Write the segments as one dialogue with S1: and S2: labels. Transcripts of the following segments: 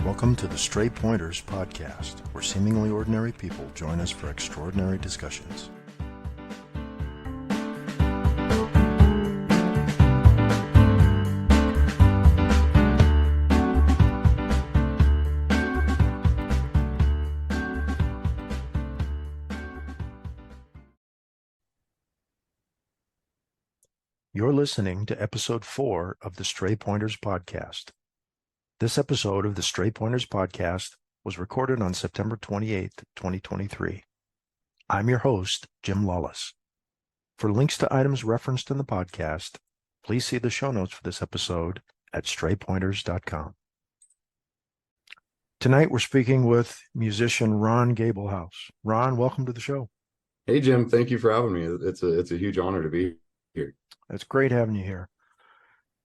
S1: Welcome to the Stray Pointers podcast, where seemingly ordinary people join us for extraordinary discussions. You're listening to episode 4 of the Stray Pointers podcast. This episode of the Stray Pointers podcast was recorded on September 28th, 2023. I'm your host, Jim Lawless. For links to items referenced in the podcast, please see the show notes for this episode at straypointers.com. Tonight, we're speaking with musician Ron Gablehouse. Ron, welcome to the show.
S2: Hey, Jim. Thank you for having me. It's a huge honor to be here.
S1: It's great having you here.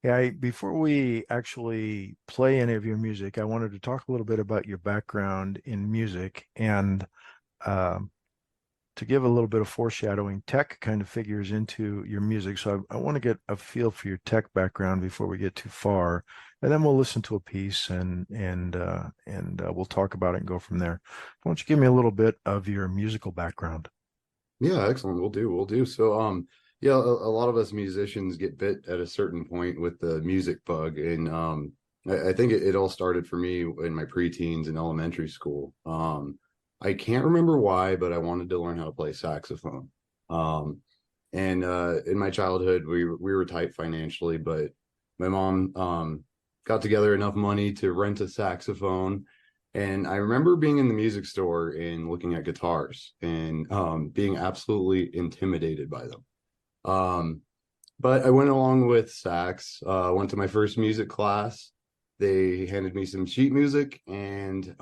S1: Yeah, before we actually play any of your music, I wanted to talk a little bit about your background in music, and to give a little bit of foreshadowing, tech kind of figures into your music. So I want to get a feel for your tech background before we get too far, and then we'll listen to a piece and we'll talk about it and go from there. Why don't you give me a little bit of your musical background?
S2: Yeah, excellent. We'll do. So, yeah, a lot of us musicians get bit at a certain point with the music bug. And I think it all started for me in my preteens in elementary school. I can't remember why, but I wanted to learn how to play saxophone. And in my childhood, we were tight financially, but my mom got together enough money to rent a saxophone. And I remember being in the music store and looking at guitars and being absolutely intimidated by them. But I went along with sax, went to my first music class. They handed me some sheet music and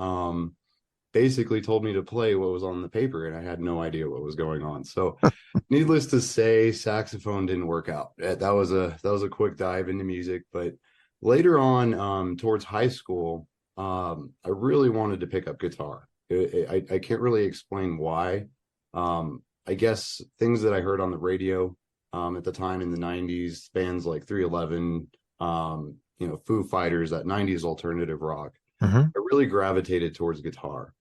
S2: basically told me to play what was on the paper, and I had no idea what was going on. So needless to say, saxophone didn't work out. That was a quick dive into music. But later on, towards high school, I really wanted to pick up guitar. I can't really explain why. I guess things that I heard on the radio at the time in the 90s, bands like 311, Foo Fighters, that 90s alternative rock. I really gravitated towards guitar.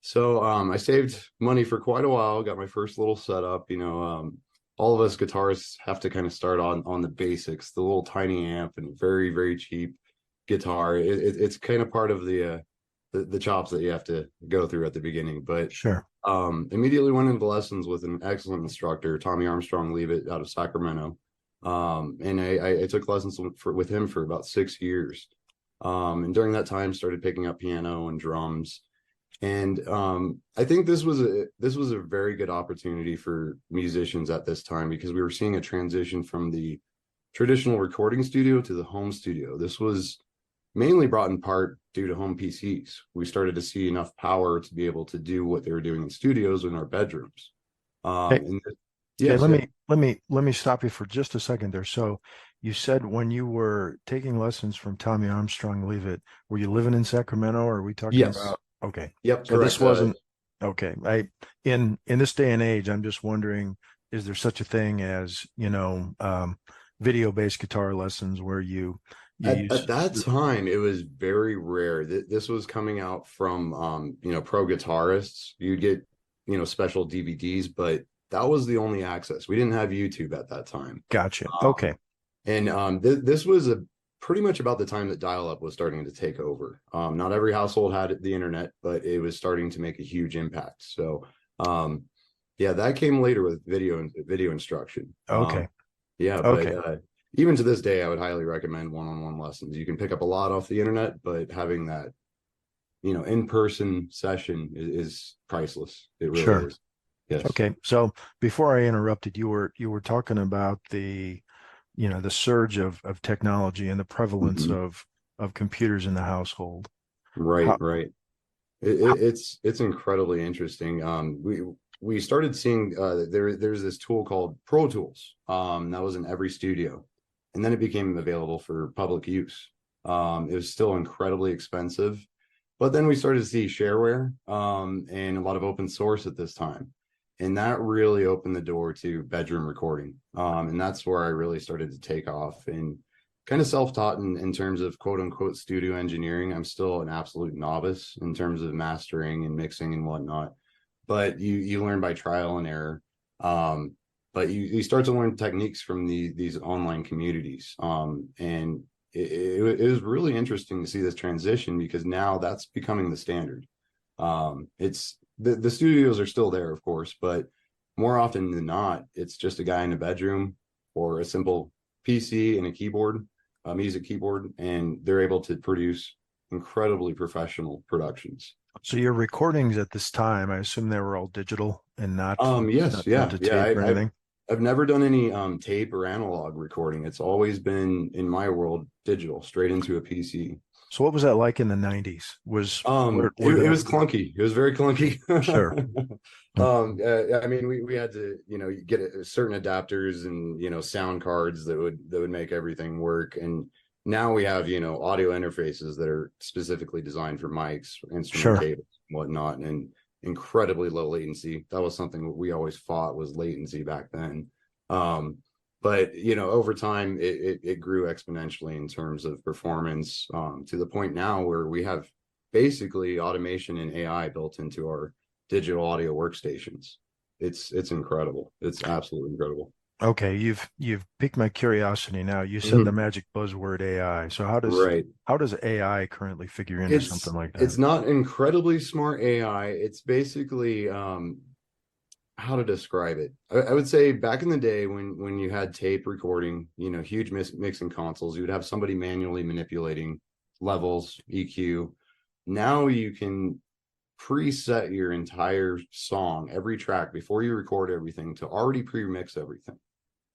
S2: So I saved money for quite a while, got my first little setup. All of us guitarists have to kind of start on the basics, the little tiny amp and very, very cheap guitar. It's kind of part of the chops that you have to go through at the beginning. But
S1: Sure.
S2: Immediately went into lessons with an excellent instructor, Tommy Armstrong Leavitt, out of Sacramento. And I took lessons with him for about 6 years. And during that time, started picking up piano and drums. And I think this was a very good opportunity for musicians at this time, because we were seeing a transition from the traditional recording studio to the home studio. This was mainly brought in part due to home PCs. We started to see enough power to be able to do what they were doing in studios in our bedrooms.
S1: Let me stop you for just a second there. So you said when you were taking lessons from Tommy Armstrong Leavitt, were you living in Sacramento, or are we talking about? Okay.
S2: Yep.
S1: So
S2: correct.
S1: This wasn't okay. In this day and age, I'm just wondering, is there such a thing as, video-based guitar lessons where you
S2: at that time, it was very rare. This was coming out from pro guitarists. You'd get special DVDs, but that was the only access. We didn't have YouTube at that time.
S1: Gotcha. Okay.
S2: And this was pretty much about the time that dial-up was starting to take over. Not every household had the internet, but it was starting to make a huge impact. So that came later with video instruction.
S1: Okay.
S2: But even to this day, I would highly recommend one-on-one lessons. You can pick up a lot off the internet, but having that, in-person session is priceless. It really is. Yes.
S1: Okay. So before I interrupted, you were talking about the surge of technology and the prevalence of computers in the household.
S2: Right. It's incredibly interesting. We started seeing there's this tool called Pro Tools that was in every studio. And then it became available for public use. It was still incredibly expensive, but then we started to see shareware and a lot of open source at this time. And that really opened the door to bedroom recording. And that's where I really started to take off. And kind of self-taught in terms of quote unquote studio engineering. I'm still an absolute novice in terms of mastering and mixing and whatnot, but you learn by trial and error. Um, but you start to learn techniques from these online communities. And it was really interesting to see this transition because now that's becoming the standard. It's the studios are still there, of course, but more often than not, it's just a guy in a bedroom or a simple PC and a keyboard, a music keyboard, and they're able to produce incredibly professional productions.
S1: So your recordings at this time, I assume they were all digital and
S2: Yes,
S1: not
S2: yeah,
S1: to
S2: yeah.
S1: tape or anything.
S2: I've never done any tape or analog recording. It's always been in my world digital, straight into a PC.
S1: So what was that like in the 90s? Were
S2: It
S1: the
S2: was clunky. It was very clunky.
S1: sure.
S2: I mean, we had to, get certain adapters and sound cards that would make everything work. And now we have audio interfaces that are specifically designed for mics, instrument
S1: Sure.
S2: cables, and whatnot, and incredibly low latency. That was something that we always fought was latency back then. But over time it grew exponentially in terms of performance, to the point now where we have basically automation and AI built into our digital audio workstations. It's incredible. It's absolutely incredible.
S1: Okay, you've piqued my curiosity now. You said the
S2: Mhm.
S1: magic buzzword AI. So
S2: Right.
S1: how does AI currently figure into something
S2: It's
S1: like that?
S2: it's not incredibly smart AI. It's basically how to describe it. I would say back in the day when you had tape recording, huge mixing consoles, you would have somebody manually manipulating levels, EQ. Now you can preset your entire song, every track before you record everything to already pre-mix everything.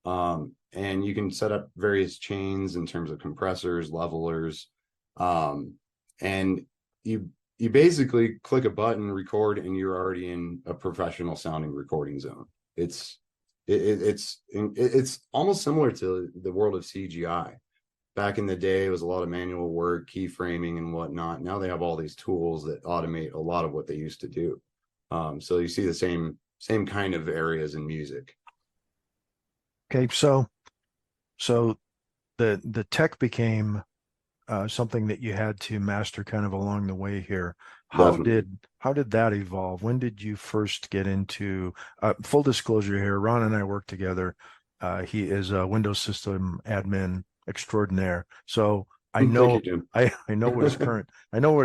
S2: And you can set up various chains in terms of compressors, levelers, um, and you you basically click a button, record, and you're already in a professional sounding recording zone. It's it's almost similar to the world of CGI. Back in the day, it was a lot of manual work, keyframing and whatnot. Now they have all these tools that automate a lot of what they used to do. So you see the same kind of areas in music.
S1: Okay, so the tech became something that you had to master kind of along the way here.
S2: Definitely.
S1: How did that evolve? When did you first get into full disclosure here? Ron and I work together. He is a Windows system admin extraordinaire. So
S2: Thank you, Jim.
S1: I know what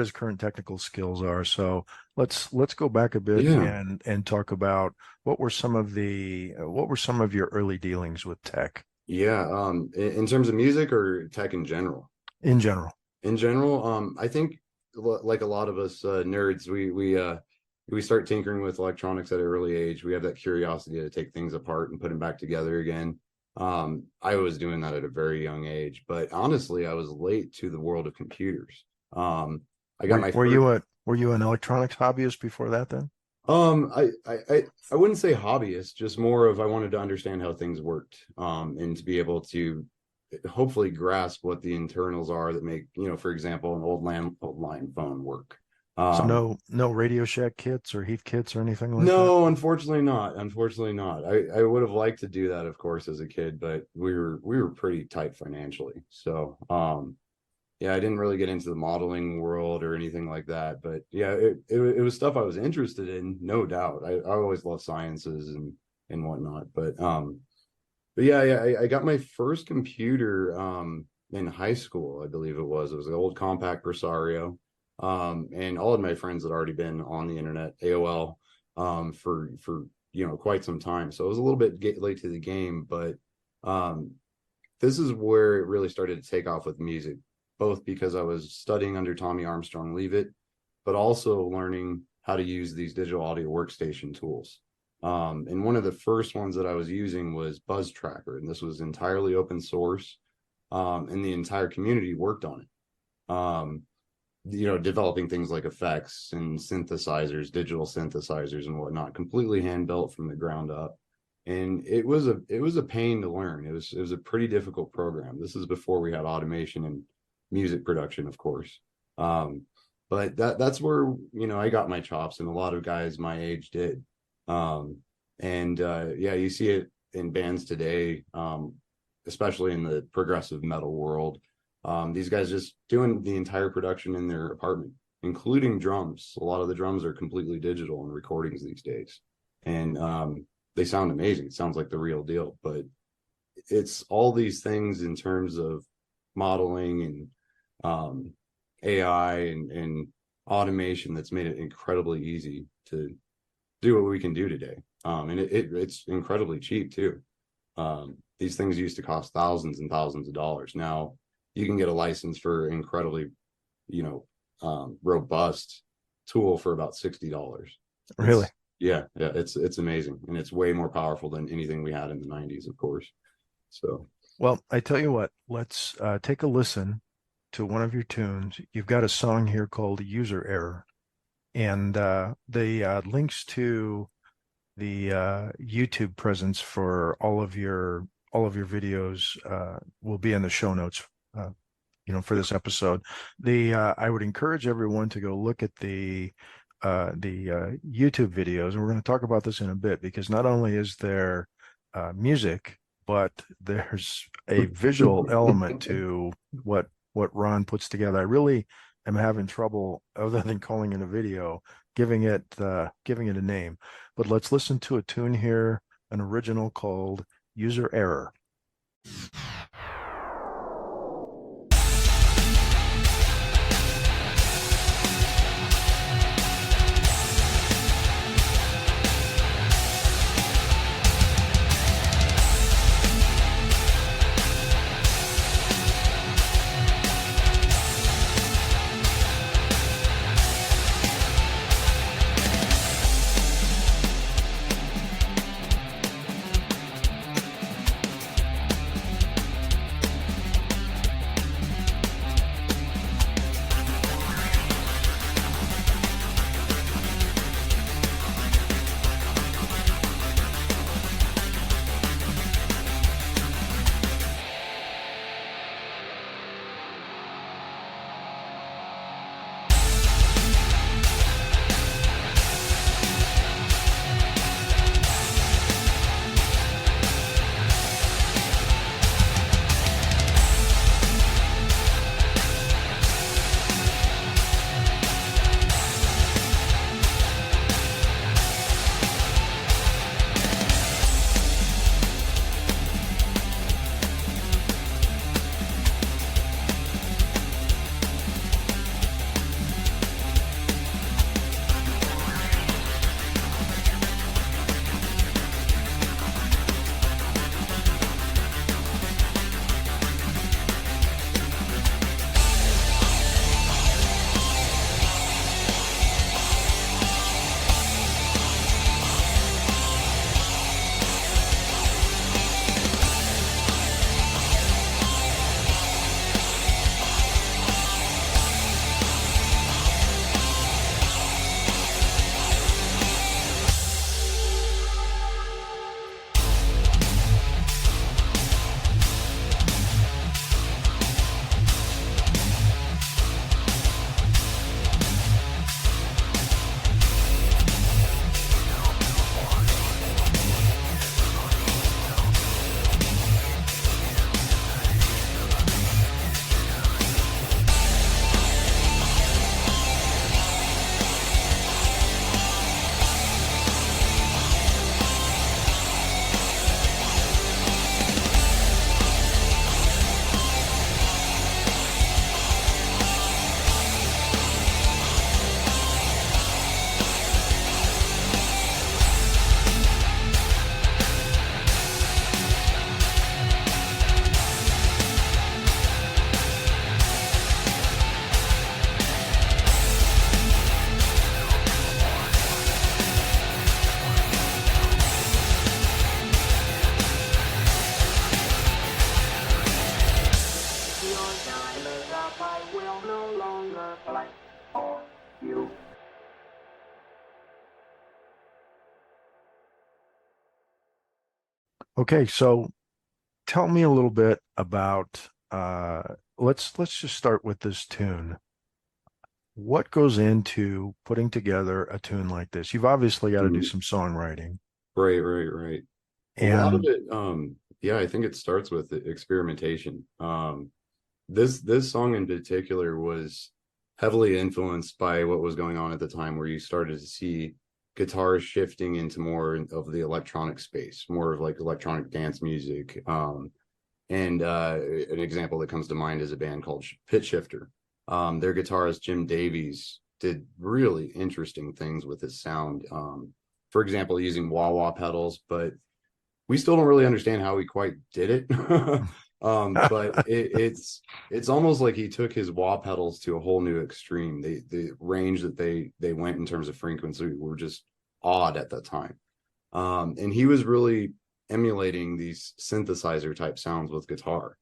S1: his current technical skills are. So let's go back a bit
S2: Yeah.
S1: and talk about what were some of your early dealings with tech
S2: Yeah. In terms of music or tech in general?
S1: in general.
S2: In general, I think like a lot of us nerds, we start tinkering with electronics at an early age. We have that curiosity to take things apart and put them back together again. I was doing that at a very young age, but honestly, I was late to the world of computers. I got my first.
S1: Were you an electronics hobbyist before that then?
S2: I wouldn't say hobbyist, just more of I wanted to understand how things worked, and to be able to hopefully grasp what the internals are that make, for example, an old line phone work.
S1: So
S2: Um,
S1: no Radio Shack kits or Heath kits or anything like that?
S2: no, unfortunately not. Unfortunately not. I would have liked to do that, of course, as a kid, but we were pretty tight financially. So yeah, I didn't really get into the modeling world or anything like that. But yeah, it was stuff I was interested in, no doubt. I always loved sciences and whatnot. But yeah, I got my first computer in high school, I believe it was. It was an old compact Presario. And all of my friends had already been on the internet, AOL, for quite some time. So I was a little bit late to the game, but um, this is where it really started to take off with music, both because I was studying under Tommy Armstrong Leavitt, but also learning how to use these digital audio workstation tools. And one of the first ones that I was using was Buzz Tracker, and this was entirely open source, and the entire community worked on it. Developing things like effects and synthesizers, digital synthesizers and whatnot, completely hand built from the ground up. And it was a pain to learn. It was a pretty difficult program. This is before we had automation and music production, of course. Um, but that's where I got my chops, and a lot of guys my age did. Um, and yeah, you see it in bands today, especially in the progressive metal world. These guys just doing the entire production in their apartment, including drums. A lot of the drums are completely digital in recordings these days, and they sound amazing. It sounds like the real deal. But it's all these things in terms of modeling and AI and automation that's made it incredibly easy to do what we can do today. And it's incredibly cheap too. These things used to cost thousands and thousands of dollars. Now you can get a license for incredibly, robust tool for about $60.
S1: Really?
S2: Yeah, it's amazing, and it's way more powerful than anything we had in the '90s, of course. So,
S1: Well, I tell you what, let's take a listen to one of your tunes. You've got a song here called User Error, and the links to the YouTube presence for all of your videos will be in the show notes, for this episode. I would encourage everyone to go look at the YouTube videos, and we're going to talk about this in a bit, because not only is there music, but there's a visual element to what Ron puts together. I really am having trouble, other than calling it a video, giving it a name. But let's listen to a tune here, an original called User Error. Okay, so tell me a little bit about let's just start with this tune. What goes into putting together a tune like this? You've obviously got to do some songwriting.
S2: Right. Well, a lot of
S1: And
S2: it, Yeah, I think it starts with experimentation. This song in particular was heavily influenced by what was going on at the time, where you started to see guitars shifting into more of the electronic space, more of like electronic dance music. And an example that comes to mind is a band called Pitch Shifter. Their guitarist Jim Davies did really interesting things with his sound. For example, using wah wah pedals, but we still don't really understand how he quite did it. But it's almost like he took his wah pedals to a whole new extreme. The range that they went in terms of frequency were just odd at that time. And he was really emulating these synthesizer type sounds with guitar.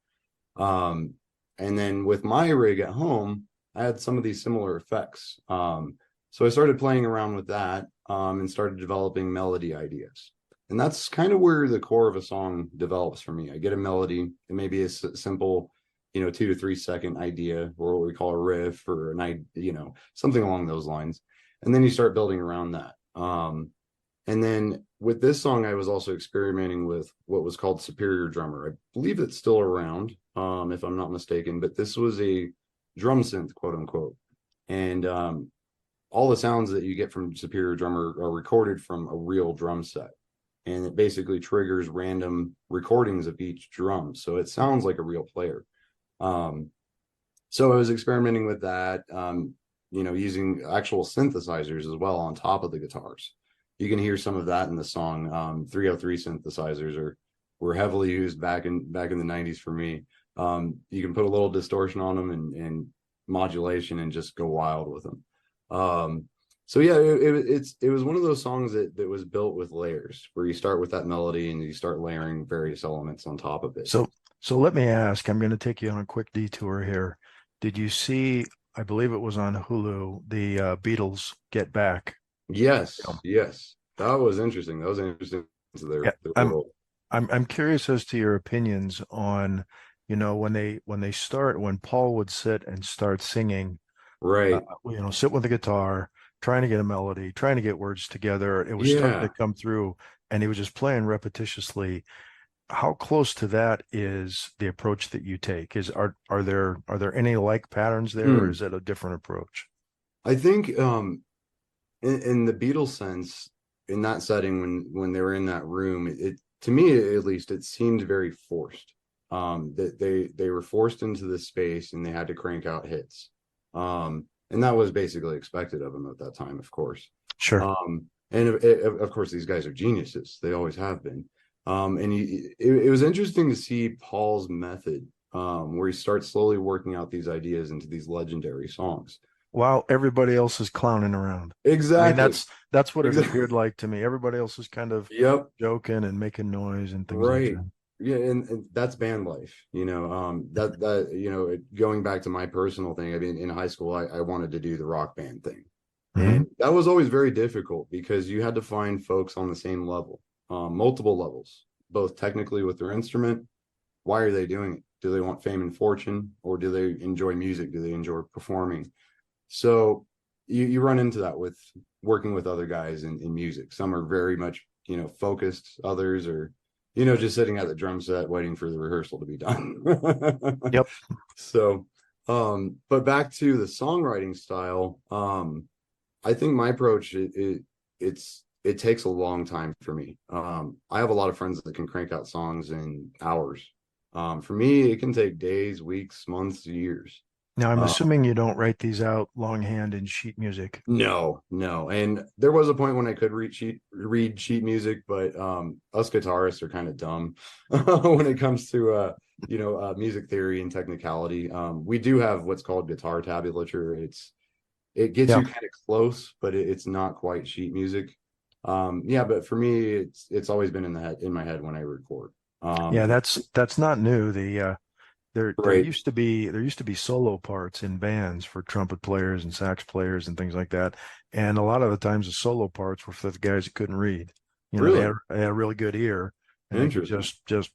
S2: Um, and then with my rig at home, I had some of these similar effects. So I started playing around with that, and started developing melody ideas. And that's kind of where the core of a song develops for me. I get a melody, it may be a simple, 2 to 3 second idea, or what we call a riff, or something along those lines. And then you start building around that. And then with this song, I was also experimenting with what was called Superior Drummer. I believe it's still around, if I'm not mistaken, but this was a drum synth, quote unquote. And all the sounds that you get from Superior Drummer are recorded from a real drum set. And it basically triggers random recordings of each drum. So it sounds like a real player. So I was experimenting with that, using actual synthesizers as well on top of the guitars. You can hear some of that in the song. 303 synthesizers were heavily used back in the 90s for me. You can put a little distortion on them and modulation and just go wild with them. So yeah, it was one of those songs that was built with layers, where you start with that melody and you start layering various elements on top of it.
S1: So let me ask, I'm going to take you on a quick detour here. Did you see, I believe it was on Hulu, the Beatles Get Back
S2: Yes,
S1: film?
S2: yes, that was interesting. That was interesting to
S1: Yeah,
S2: their
S1: I'm
S2: world.
S1: I'm curious as to your opinions on, when Paul would sit and start singing,
S2: Right.
S1: sit with the guitar, trying to get a melody, trying to get words together. It was starting to
S2: Yeah.
S1: come through, and he was just playing repetitiously. How close to that is the approach that you take? Are there any like patterns there, or
S2: Hmm.
S1: is it a different approach?
S2: I think in the Beatles sense, in that setting, when they were in that room, it to me at least, it seemed very forced. That they were forced into this space and they had to crank out hits. And that was basically expected of them at that time, of course.
S1: Sure.
S2: And of course, these guys are geniuses. They always have been. And it was interesting to see Paul's method, where he starts slowly working out these ideas into these legendary songs.
S1: While everybody else is clowning around. I mean,
S2: Exactly.
S1: that's what it
S2: Exactly.
S1: appeared like to me. Everybody else is kind of
S2: Yep.
S1: joking and making noise and things like
S2: Right.
S1: that.
S2: Yeah, and that's band life, going back to my personal thing. I mean, in high school, I wanted to do the rock band thing.
S1: Hmm.
S2: And that was always very difficult because you had to find folks on the same level, multiple levels, both technically with their instrument. Why are they doing it? Do they want fame and fortune, or do they enjoy music? Do they enjoy performing? So you run into that with working with other guys in music. Some are very much, focused, others are, just sitting at the drum set waiting for the rehearsal to be done.
S1: Yep.
S2: So, but back to the songwriting style, I think my approach it takes a long time for me. I have a lot of friends that can crank out songs in hours. For me, it can take days, weeks, months, years.
S1: Now, I'm
S2: Uh,
S1: assuming you don't write these out longhand in sheet music.
S2: No, no. And there was a point when I could read sheet music, but us guitarists are kind of dumb when it comes to music theory and technicality. We do have what's called guitar tabulature. It gets
S1: Yeah.
S2: you kind of close, but it's not quite sheet music. Yeah, but for me, it's always been in my head when I record.
S1: Yeah,
S2: Um,
S1: that's not new. There
S2: right.
S1: used to be solo parts in bands for trumpet players and sax players and things like that. And a lot of the times the solo parts were for the guys that couldn't read.
S2: Really
S1: They had a really good ear and they could
S2: interesting.
S1: just
S2: Just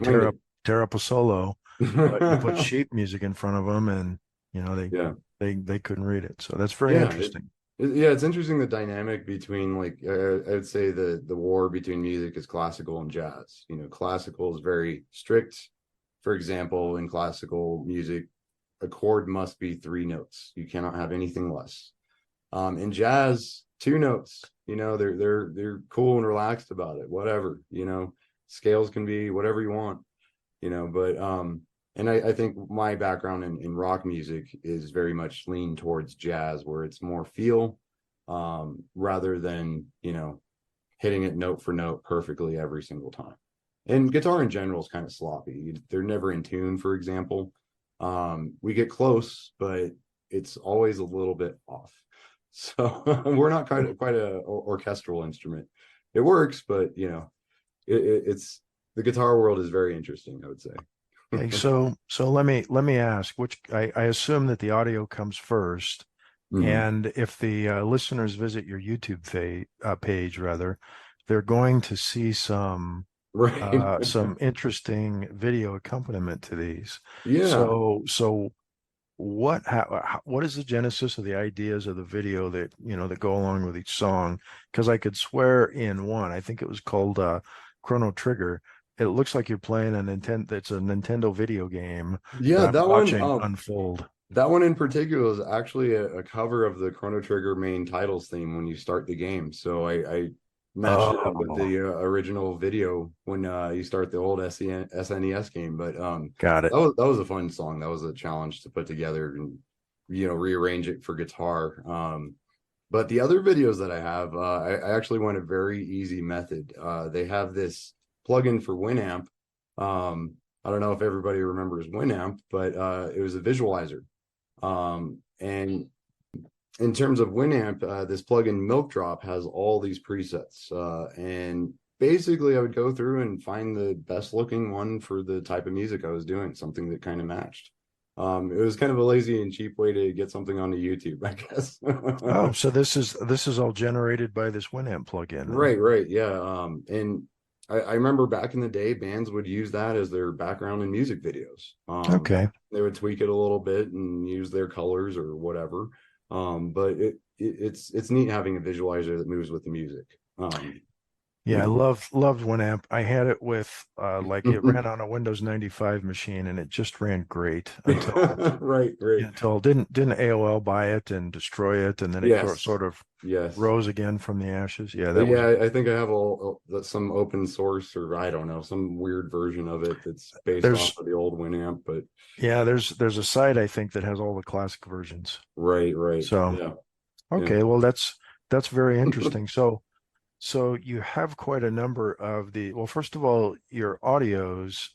S1: tear
S2: wing
S1: up a solo, but you put
S2: it.
S1: sheet music in front of them and you know they
S2: Yeah.
S1: they couldn't read it. So that's very
S2: Yeah,
S1: interesting.
S2: Yeah, it's interesting the dynamic between like I'd say the war between music is classical and jazz. You know, classical is very strict. For example, in classical music, a chord must be three notes. You cannot have anything less. In jazz, two notes. You know, they're cool and relaxed about it. Whatever. You know, scales can be whatever you want. You know, but and I think my background in rock music is very much leaned towards jazz, where it's more feel rather than, you know, hitting it note for note perfectly every single time. And guitar in general is kind of sloppy. They're never in tune, for example. We get close, but it's always a little bit off. So we're not quite a orchestral instrument. It works, but you know, it's the guitar world is very interesting, I would say.
S1: Okay, so let me ask, which I assume that the audio comes first,
S2: Mhm.
S1: and if the listeners visit your YouTube page, rather, they're going to see
S2: Right.
S1: some interesting video accompaniment to these.
S2: Yeah.
S1: So what is the genesis of the ideas of the video that that go along with each song? Because I could swear in one, I think it was called Chrono Trigger. It looks like you're playing a Nintendo. It's a Nintendo video game that
S2: Yeah,
S1: I'm watching unfold.
S2: that one in particular is actually a cover of the Chrono Trigger main titles theme when you start the game. So I matched it up with
S1: Oh,
S2: the original video when you start the old SNES game. But
S1: got it.
S2: that was a fun song. That was a challenge to put together and you know rearrange it for guitar. But the other videos that I have, I actually went a very easy method. They have this plugin for Winamp. I don't know if everybody remembers Winamp, but it was a visualizer. And in terms of Winamp, this plugin Milk Drop has all these presets. And basically, I would go through and find the best looking one for the type of music I was doing, something that kind of matched. It was kind of a lazy and cheap way to get something onto YouTube, I guess.
S1: Oh, so this is all generated by this Winamp plugin, huh?
S2: Right, yeah. And I remember back in the day, bands would use that as their background in music videos.
S1: Okay.
S2: They would tweak it a little bit and use their colors or whatever. But it's neat having a visualizer that moves with the music.
S1: Yeah, I
S2: You
S1: loved Winamp. I had it with like it
S2: know.
S1: ran on a Windows 95 machine and it just ran great until
S2: Right.
S1: didn't AOL buy it and destroy it, and then it
S2: Yes,
S1: sort of
S2: yes.
S1: rose again from the ashes. Yeah, that was
S2: Yeah, I think I have some open source or I don't know, some weird version of it that's based off
S1: there's
S2: of the old Winamp, but
S1: yeah, there's a site I think that has all the classic versions.
S2: right.
S1: So,
S2: Yeah. Yeah.
S1: okay, well that's very interesting. So you have quite a number of well, first of all, your audios,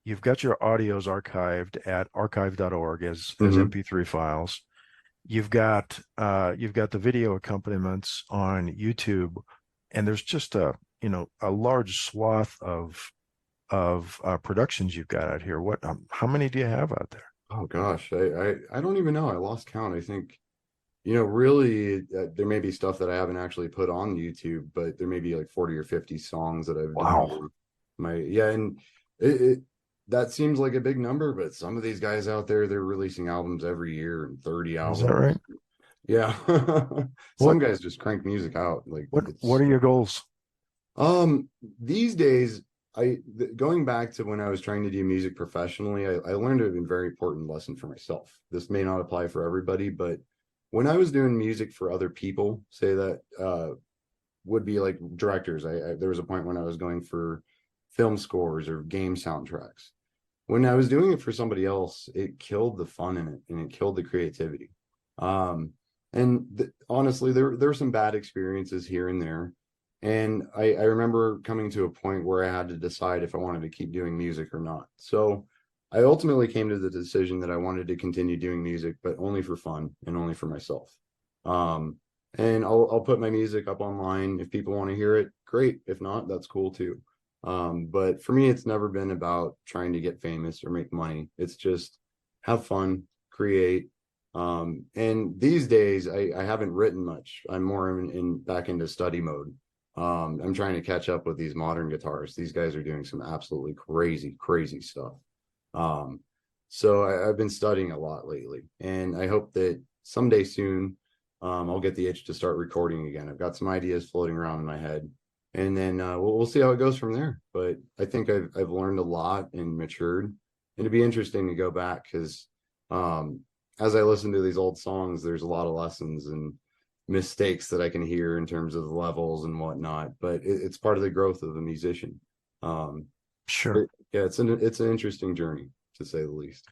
S1: you've got your audios archived at archive.org as
S2: hmm
S1: MP3 files. You've got the video accompaniments on YouTube, and there's just a large swath of productions you've got out here. How many do you have out there?
S2: Oh gosh, I don't even know. I lost count. I think, you know, really there may be stuff that I haven't actually put on YouTube, but there may be like 40 or 50 songs that I've done
S1: Wow,
S2: over yeah, and it that seems like a big number, but some of these guys out there, they're releasing albums every year and 30
S1: is that
S2: albums.
S1: right?
S2: Yeah. Some
S1: What
S2: guys just crank music out. Like
S1: what
S2: it's
S1: are your goals?
S2: these days going back to when I was trying to do music professionally, I learned a very important lesson for myself. This may not apply for everybody, but when I was doing music for other people, say that would be like directors. There was a point when I was going for film scores or game soundtracks. When I was doing it for somebody else, it killed the fun in it and it killed the creativity. Um, and honestly, there were some bad experiences here and there. And I remember coming to a point where I had to decide if I wanted to keep doing music or not. So I ultimately came to the decision that I wanted to continue doing music, but only for fun and only for myself. Um, and I'll put my music up online if people want to hear it. Great. If not, that's cool too. But for me, it's never been about trying to get famous or make money. It's just have fun, create. And these days, I haven't written much. I'm more in back into study mode. I'm trying to catch up with these modern guitarists. These guys are doing some absolutely crazy stuff. So I've been studying a lot lately, and I hope that someday soon I'll get the itch to start recording again. I've got some ideas floating around in my head, and then we'll see how it goes from there. But I think I've learned a lot and matured, and it'd be interesting to go back because um, as I listen to these old songs, there's a lot of lessons and mistakes that I can hear in terms of levels and whatnot. But it's part of the growth of a musician. Um,
S1: Sure.
S2: but yeah, it's an interesting journey to say the least.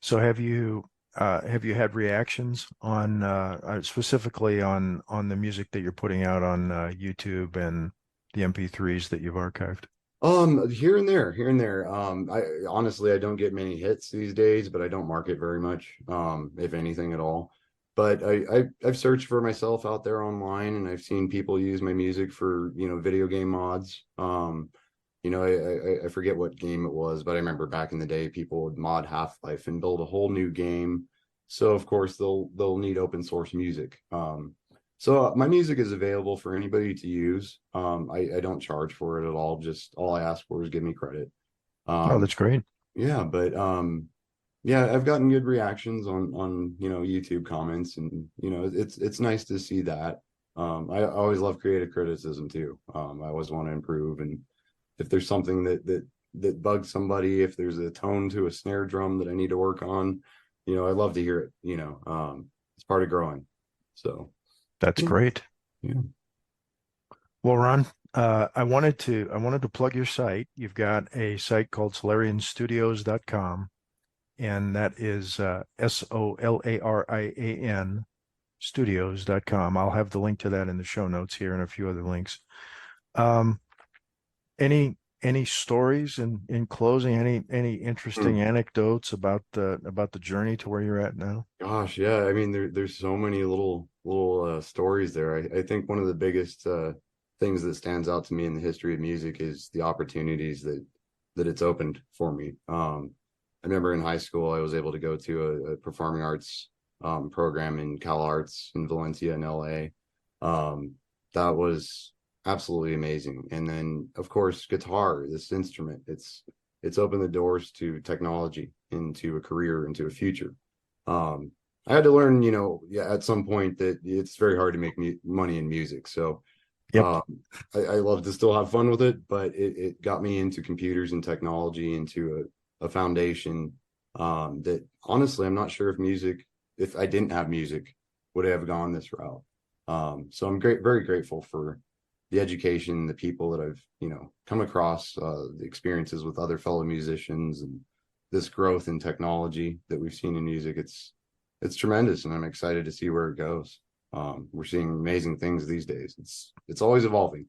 S1: So have you had reactions on specifically on the music that you're putting out on YouTube and the MP3s that you've archived?
S2: Here and there, here and there. I honestly I don't get many hits these days, but I don't market very much, if anything at all. But I've searched for myself out there online, and I've seen people use my music for, video game mods. I forget what game it was, but I remember back in the day people would mod Half-Life and build a whole new game. So of course they'll need open source music. So my music is available for anybody to use. I don't charge for it at all. Just all I ask for is give me credit.
S1: Oh,
S2: Um,
S1: that's great.
S2: yeah, but yeah, I've gotten good reactions on YouTube comments, and it's nice to see that. I always love creative criticism too. I always want to improve, and if there's something that bugs somebody, if there's a tone to a snare drum that I need to work on, I love to hear it. It's part of growing. So.
S1: That's
S2: Yeah.
S1: great.
S2: Yeah.
S1: Well, Ron, I wanted to plug your site. You've got a site called solarianstudios.com, and that is Solarian studios.com. I'll have the link to that in the show notes here and a few other links. Um, any stories in closing, any interesting
S2: Hmm.
S1: anecdotes about the journey to where you're at now?
S2: Gosh, yeah. I mean, there's so many little stories there. I think one of the biggest things that stands out to me in the history of music is the opportunities that it's opened for me. I remember in high school I was able to go to a performing arts program in Cal Arts in Valencia in LA. That was absolutely amazing. And then of course guitar, this instrument, it's opened the doors to technology, into a career, into a future. I had to learn, yeah, at some point that it's very hard to make money in music. So
S1: Yep.
S2: um, I love to still have fun with it, but it got me into computers and technology, into a foundation that honestly, I'm not sure if I didn't have music, would I have gone this route. So I'm very grateful for the education, the people that I've, come across, the experiences with other fellow musicians, and this growth in technology that we've seen in music. It's tremendous, and I'm excited to see where it goes. We're seeing amazing things these days. It's always evolving.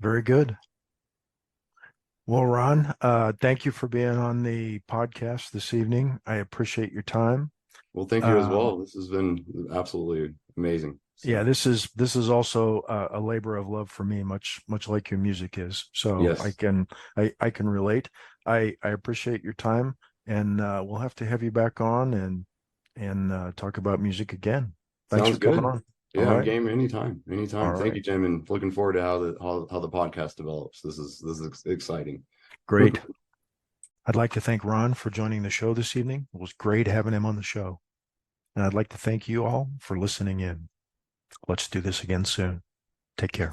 S1: Very good. Well, Ron, thank you for being on the podcast this evening. I appreciate your time.
S2: Well, thank you as
S1: Um,
S2: well. This has been absolutely amazing.
S1: yeah,
S2: So,
S1: this is also a labor of love for me, much like your music is. So
S2: yes,
S1: I can relate. I appreciate your time, and we'll have to have you back on and talk about music again. Thanks
S2: sounds
S1: for coming
S2: good.
S1: on. All
S2: Yeah, I'm
S1: right,
S2: game anytime,
S1: all
S2: anytime. Thank
S1: right,
S2: you, Jim, and looking forward to how the podcast develops. This is exciting.
S1: great. I'd like to thank Ron for joining the show this evening. It was great having him on the show, and I'd like to thank you all for listening in. Let's do this again soon. Take care.